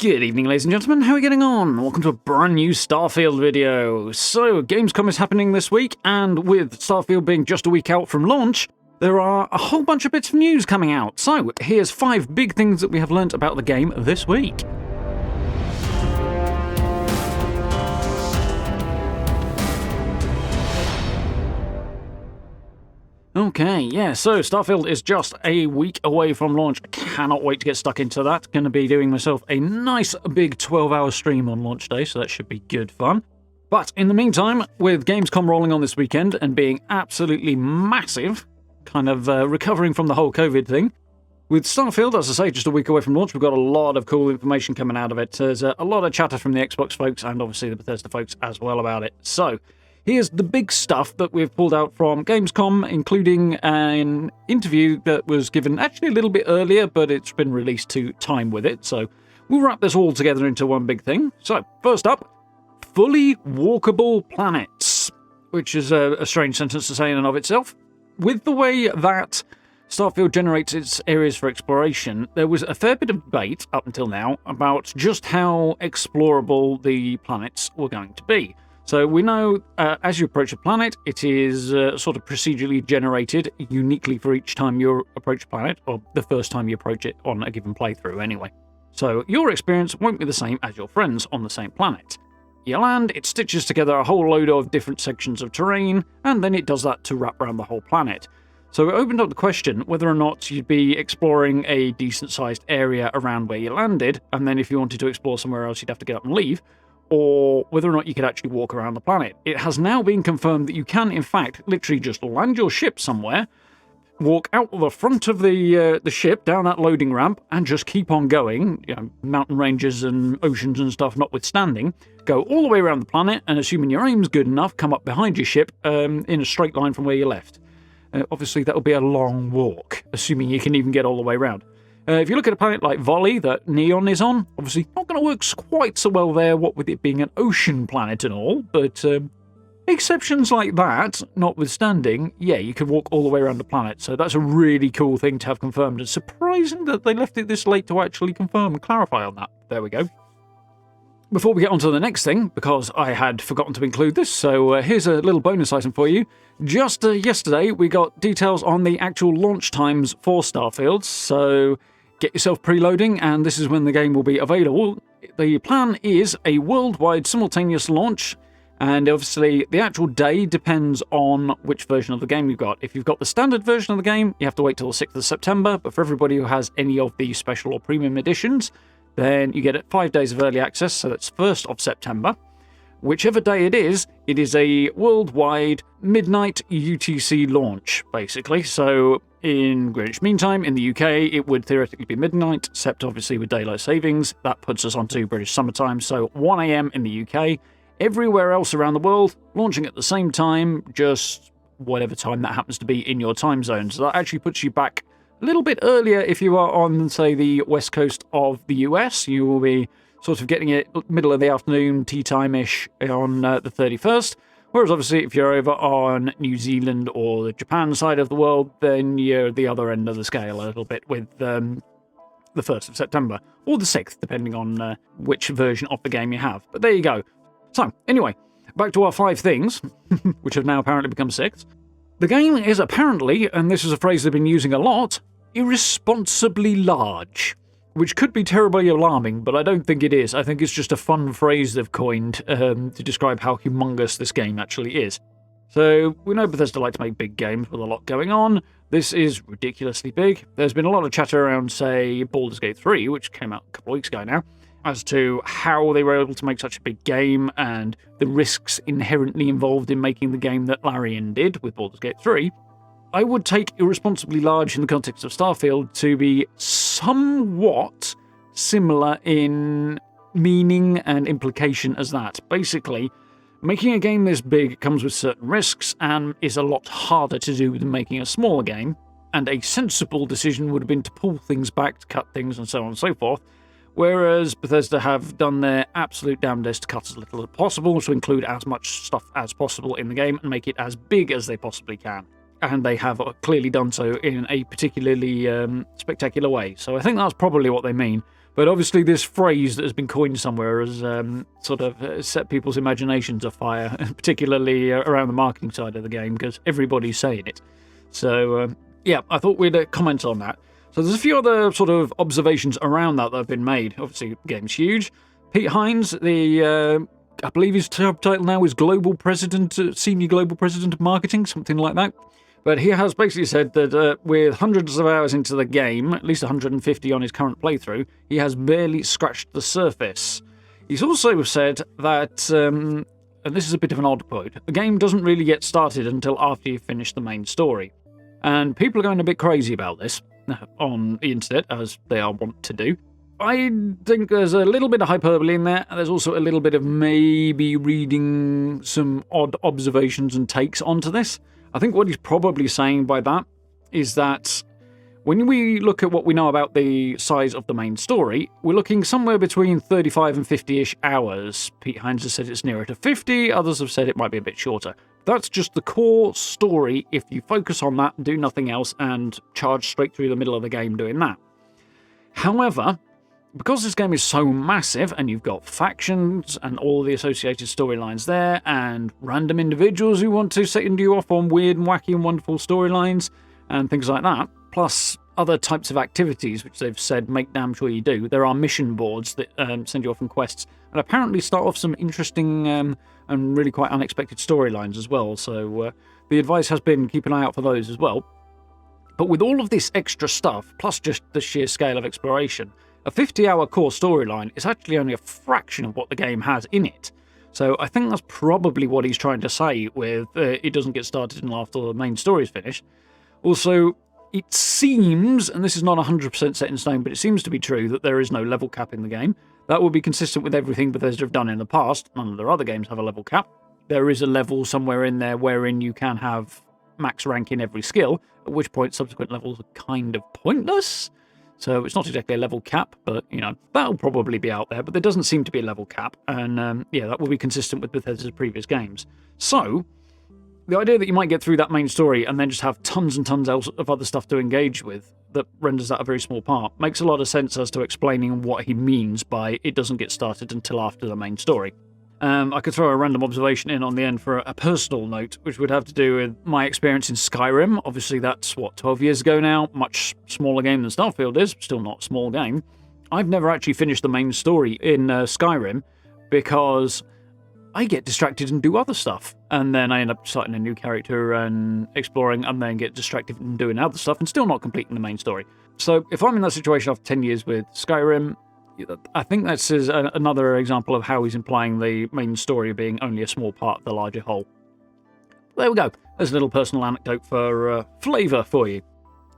Good evening, ladies and gentlemen. How are we getting on? Welcome to a brand new Starfield video. So, Gamescom is happening this week, and with Starfield being just a week out from launch, there are a whole bunch of bits of news coming out. So, here's 5 big things that we have learnt about the game this week. Okay, yeah, so Starfield is just a week away from launch. I cannot wait to get stuck into that. Going to be doing myself a nice big 12-hour stream on launch day, so that should be good fun. But in the meantime, with Gamescom rolling on this weekend and being absolutely massive, kind of recovering from the whole COVID thing, with Starfield, as I say, just a week away from launch, we've got a lot of cool information coming out of it. There's a lot of chatter from the Xbox folks and obviously the Bethesda folks as well about it. So, here's the big stuff that we've pulled out from Gamescom, including an interview that was given actually a little bit earlier, but it's been released to time with it. So we'll wrap this all together into one big thing. So first up, fully walkable planets, which is a strange sentence to say in and of itself. With the way that Starfield generates its areas for exploration, there was a fair bit of debate up until now about just how explorable the planets were going to be. So we know as you approach a planet, it is sort of procedurally generated uniquely for each time you approach a planet, or the first time you approach it on a given playthrough anyway. So your experience won't be the same as your friends on the same planet. You land, it stitches together a whole load of different sections of terrain, and then it does that to wrap around the whole planet. So it opened up the question whether or not you'd be exploring a decent-sized area around where you landed, and then if you wanted to explore somewhere else, you'd have to get up and leave, or whether or not you could actually walk around the planet. It has now been confirmed that you can, in fact, literally just land your ship somewhere, walk out the front of the ship, down that loading ramp, and just keep on going, mountain ranges and oceans and stuff notwithstanding, go all the way around the planet, and assuming your aim's good enough, come up behind your ship in a straight line from where you left. Obviously, that'll be a long walk, assuming you can even get all the way around. If you look at a planet like Volley that Neon is on, obviously not going to work quite so well there, what with it being an ocean planet and all, but exceptions like that notwithstanding, yeah, you could walk all the way around the planet, so that's a really cool thing to have confirmed, and surprising that they left it this late to actually confirm and clarify on that. There we go. Before we get on to the next thing, because I had forgotten to include this, so here's a little bonus item for you. Just yesterday, we got details on the actual launch times for Starfield, so get yourself preloading, and this is when the game will be available. The plan is a worldwide simultaneous launch, and obviously the actual day depends on which version of the game you've got. If you've got the standard version of the game, you have to wait till the 6th of September, but for everybody who has any of the special or premium editions, then you get it 5 days of early access, so that's 1st of September. Whichever day it is a worldwide midnight UTC launch, basically. So in Greenwich Mean Time, in the UK, it would theoretically be midnight, except obviously with daylight savings. That puts us onto British summertime, so 1 AM in the UK. Everywhere else around the world, launching at the same time, just whatever time that happens to be in your time zone. So that actually puts you back a little bit earlier if you are on, say, the west coast of the US. You will be sort of getting it middle of the afternoon, tea time-ish on the 31st. Whereas obviously if you're over on New Zealand or the Japan side of the world, then you're the other end of the scale a little bit with the 1st of September. Or the 6th, depending on which version of the game you have. But there you go. So, anyway, back to our 5 things, which have now apparently become 6. The game is apparently, and this is a phrase they've been using a lot, irresponsibly large, which could be terribly alarming, but I don't think it is. I think it's just a fun phrase they've coined to describe how humongous this game actually is. So, we know Bethesda like to make big games with a lot going on. This is ridiculously big. There's been a lot of chatter around, say, Baldur's Gate 3, which came out a couple of weeks ago now, as to how they were able to make such a big game and the risks inherently involved in making the game that Larian did with Baldur's Gate 3. I would take irresponsibly large in the context of Starfield to be somewhat similar in meaning and implication as that. Basically, making a game this big comes with certain risks and is a lot harder to do than making a smaller game, and a sensible decision would have been to pull things back, to cut things, and so on and so forth, whereas Bethesda have done their absolute damnedest to cut as little as possible, to include as much stuff as possible in the game and make it as big as they possibly can. And they have clearly done so in a particularly spectacular way. So I think that's probably what they mean. But obviously this phrase that has been coined somewhere has sort of set people's imaginations afire, particularly around the marketing side of the game, because everybody's saying it. So, yeah, I thought we'd comment on that. So there's a few other sort of observations around that have been made. Obviously, the game's huge. Pete Hines, I believe his job title now is Senior Global President of Marketing, something like that. But he has basically said that with hundreds of hours into the game, at least 150 on his current playthrough, he has barely scratched the surface. He's also said that, and this is a bit of an odd quote, the game doesn't really get started until after you finish the main story. And people are going a bit crazy about this on the internet, as they are wont to do. I think there's a little bit of hyperbole in there, and there's also a little bit of maybe reading some odd observations and takes onto this. I think what he's probably saying by that is that when we look at what we know about the size of the main story, we're looking somewhere between 35 and 50-ish hours. Pete Hines has said it's nearer to 50, others have said it might be a bit shorter. That's just the core story if you focus on that, do nothing else, and charge straight through the middle of the game doing that. However, because this game is so massive, and you've got factions and all the associated storylines there, and random individuals who want to send you off on weird and wacky and wonderful storylines, and things like that, plus other types of activities, which they've said make damn sure you do. There are mission boards that send you off on quests, and apparently start off some interesting and really quite unexpected storylines as well, so the advice has been keep an eye out for those as well. But with all of this extra stuff, plus just the sheer scale of exploration, a 50-hour core storyline is actually only a fraction of what the game has in it. So I think that's probably what he's trying to say with it doesn't get started until after the main story is finished. Also, it seems, and this is not 100% set in stone, but it seems to be true that there is no level cap in the game. That will be consistent with everything Bethesda have done in the past. None of their other games have a level cap. There is a level somewhere in there wherein you can have max rank in every skill, at which point subsequent levels are kind of pointless. So it's not exactly a level cap, but, that'll probably be out there. But there doesn't seem to be a level cap, and, that will be consistent with Bethesda's previous games. So, the idea that you might get through that main story and then just have tons and tons of other stuff to engage with that renders that a very small part makes a lot of sense as to explaining what he means by it doesn't get started until after the main story. I could throw a random observation in on the end for a personal note, which would have to do with my experience in Skyrim. Obviously, that's, 12 years ago now? Much smaller game than Starfield is, still not a small game. I've never actually finished the main story in Skyrim because I get distracted and do other stuff. And then I end up starting a new character and exploring, and then get distracted and doing other stuff and still not completing the main story. So if I'm in that situation after 10 years with Skyrim, I think that's another example of how he's implying the main story being only a small part of the larger whole. There we go. There's a little personal anecdote for flavour for you.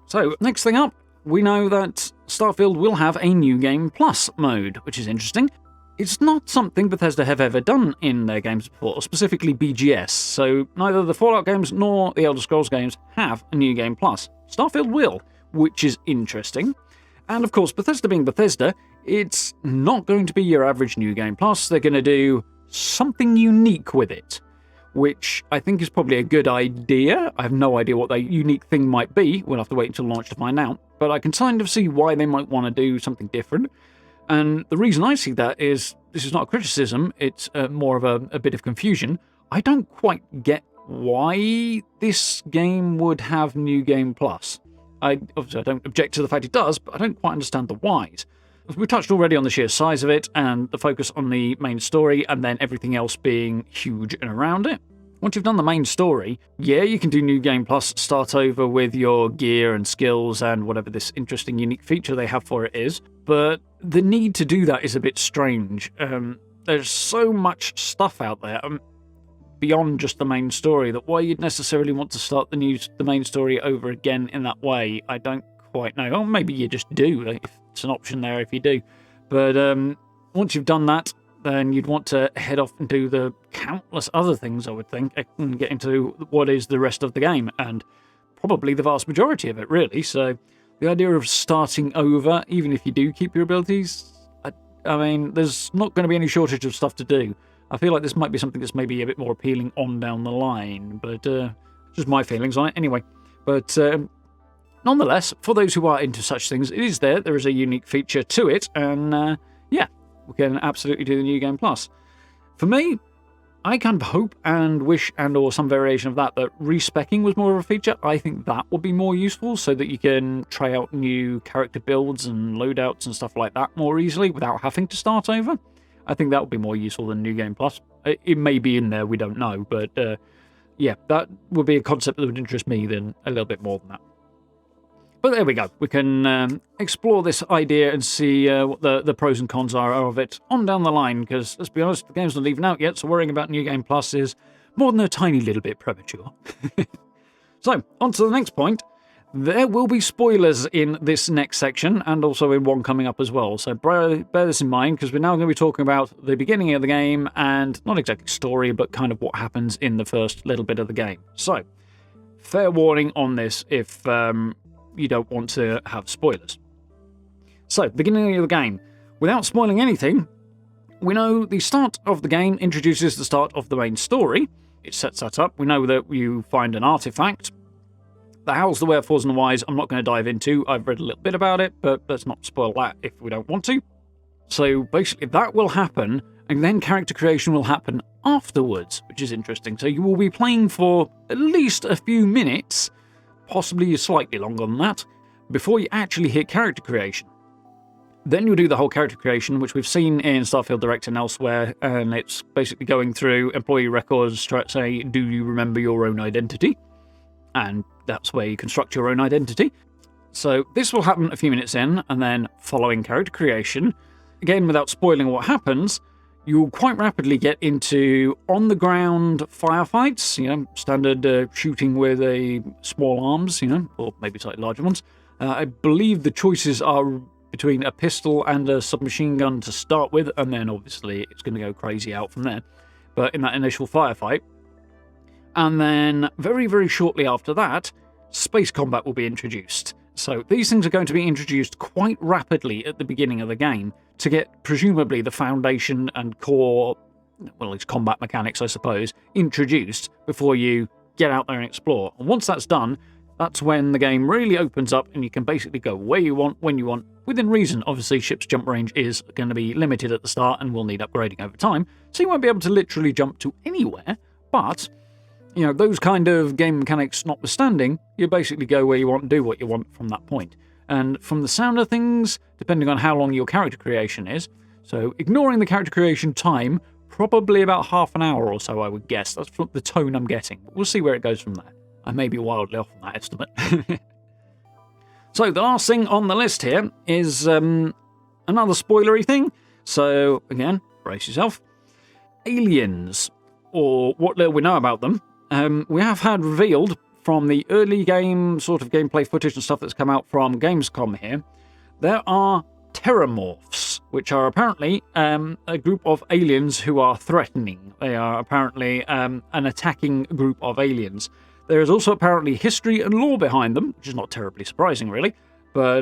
So, next thing up, we know that Starfield will have a New Game Plus mode, which is interesting. It's not something Bethesda have ever done in their games before, specifically BGS, so neither the Fallout games nor the Elder Scrolls games have a New Game Plus. Starfield will, which is interesting. And of course, Bethesda being Bethesda, it's not going to be your average New Game Plus. They're going to do something unique with it, which I think is probably a good idea. I have no idea what that unique thing might be. We'll have to wait until launch to find out. But I can kind of see why they might want to do something different. And the reason I see that is, this is not a criticism, it's more of a bit of confusion. I don't quite get why this game would have New Game Plus. Obviously, I don't object to the fact it does, but I don't quite understand the whys. We touched already on the sheer size of it and the focus on the main story and then everything else being huge and around it. Once you've done the main story, yeah, you can do New Game Plus, start over with your gear and skills and whatever this interesting, unique feature they have for it is, but the need to do that is a bit strange. There's so much stuff out there beyond just the main story that why you'd necessarily want to start the main story over again in that way, I don't quite know. Or maybe you just do, if it's an option there if you do. But once you've done that, then you'd want to head off and do the countless other things, I would think, and get into what is the rest of the game, and probably the vast majority of it, really. So the idea of starting over, even if you do keep your abilities, I mean, there's not going to be any shortage of stuff to do. I feel like this might be something that's maybe a bit more appealing on down the line, but just my feelings on it anyway. But Nonetheless, for those who are into such things, it is there. There is a unique feature to it, and yeah, we can absolutely do the New Game Plus. For me, I kind of hope and wish or some variation of that respecking was more of a feature. I think that would be more useful so that you can try out new character builds and loadouts and stuff like that more easily without having to start over. I think that would be more useful than New Game Plus. It may be in there, we don't know, but yeah, that would be a concept that would interest me then a little bit more than that. But there we go. We can explore this idea and see what the pros and cons are of it on down the line, because, let's be honest, the game's not even out yet, so worrying about New Game Plus is more than a tiny little bit premature. So, on to the next point. There will be spoilers in this next section, and also in one coming up as well, so bear this in mind, because we're now going to be talking about the beginning of the game, and not exactly story, but kind of what happens in the first little bit of the game. So, fair warning on this if you don't want to have spoilers. So, beginning of the game. Without spoiling anything, we know the start of the game introduces the start of the main story. It sets that up. We know that you find an artifact. The hows, the wherefores, and the whys I'm not going to dive into. I've read a little bit about it, but let's not spoil that if we don't want to. So basically that will happen, and then character creation will happen afterwards, which is interesting. So you will be playing for at least a few minutes, possibly slightly longer than that, before you actually hit character creation. Then you'll do the whole character creation, which we've seen in Starfield Direct and elsewhere, and it's basically going through employee records, try to say, do you remember your own identity? And that's where you construct your own identity. So this will happen a few minutes in, and then following character creation, again without spoiling what happens, you'll quite rapidly get into on-the-ground firefights, standard shooting with a small arms, or maybe slightly larger ones. I believe the choices are between a pistol and a submachine gun to start with, and then obviously it's going to go crazy out from there. But in that initial firefight, and then very, very shortly after that, space combat will be introduced. So these things are going to be introduced quite rapidly at the beginning of the game to get, presumably, the foundation and core, well, at least combat mechanics, I suppose, introduced before you get out there and explore. And once that's done, that's when the game really opens up and you can basically go where you want, when you want, within reason. Obviously, ship's jump range is going to be limited at the start and will need upgrading over time, so you won't be able to literally jump to anywhere, but those kind of game mechanics notwithstanding, you basically go where you want and do what you want from that point. And from the sound of things, depending on how long your character creation is, so ignoring the character creation time, probably about half an hour or so, I would guess. That's the tone I'm getting. We'll see where it goes from there. I may be wildly off on that estimate. So the last thing on the list here is another spoilery thing. So again, brace yourself. Aliens, or what little we know about them. We have had revealed from the early game sort of gameplay footage and stuff that's come out from Gamescom here, there are terramorphs, which are apparently a group of aliens who are threatening. They are apparently an attacking group of aliens. There is also apparently history and lore behind them, which is not terribly surprising really, but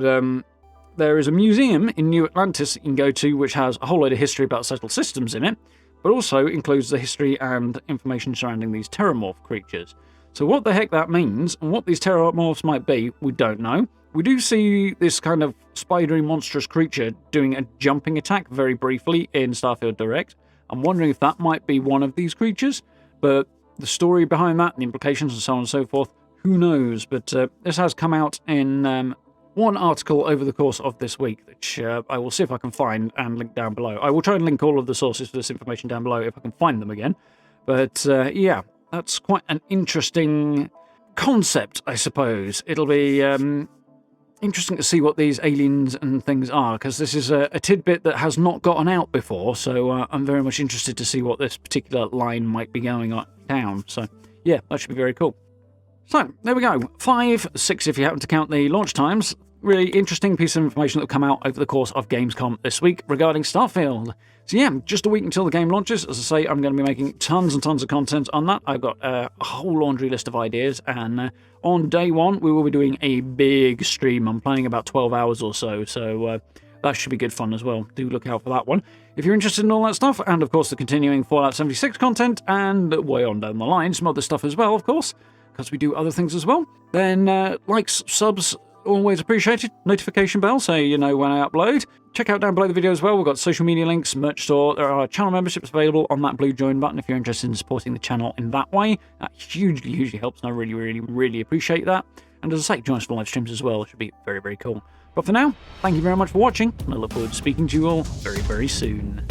there is a museum in New Atlantis that you can go to which has a whole load of history about settled systems in it, but also includes the history and information surrounding these terramorph creatures. So what the heck that means, and what these terramorphs might be, we don't know. We do see this kind of spidery monstrous creature doing a jumping attack very briefly in Starfield Direct. I'm wondering if that might be one of these creatures, but the story behind that and the implications and so on and so forth, who knows? But this has come out in one article over the course of this week, which I will see if I can find and link down below. I will try and link all of the sources for this information down below if I can find them again. But yeah, that's quite an interesting concept, I suppose. It'll be interesting to see what these aliens and things are, because this is a tidbit that has not gotten out before, so I'm very much interested to see what this particular line might be going on down. So yeah, that should be very cool. So, there we go. 5, 6 if you happen to count the launch times. Really interesting piece of information that will come out over the course of Gamescom this week regarding Starfield. So yeah, just a week until the game launches. As I say, I'm going to be making tons and tons of content on that. I've got a whole laundry list of ideas, and on day one, we will be doing a big stream. I'm planning about 12 hours or so, so that should be good fun as well. Do look out for that one. If you're interested in all that stuff, and of course the continuing Fallout 76 content, and way on down the line, some other stuff as well, of course, because we do other things as well, then likes, subs, always appreciated. Notification bell so you know when I upload. Check out down below the video as well. We've got social media links, merch store. There are channel memberships available on that blue join button if you're interested in supporting the channel in that way. That hugely helps, and I really appreciate that. And as I say, join us for live streams as well. It should be very cool. But for now, thank you very much for watching, and I look forward to speaking to you all very soon.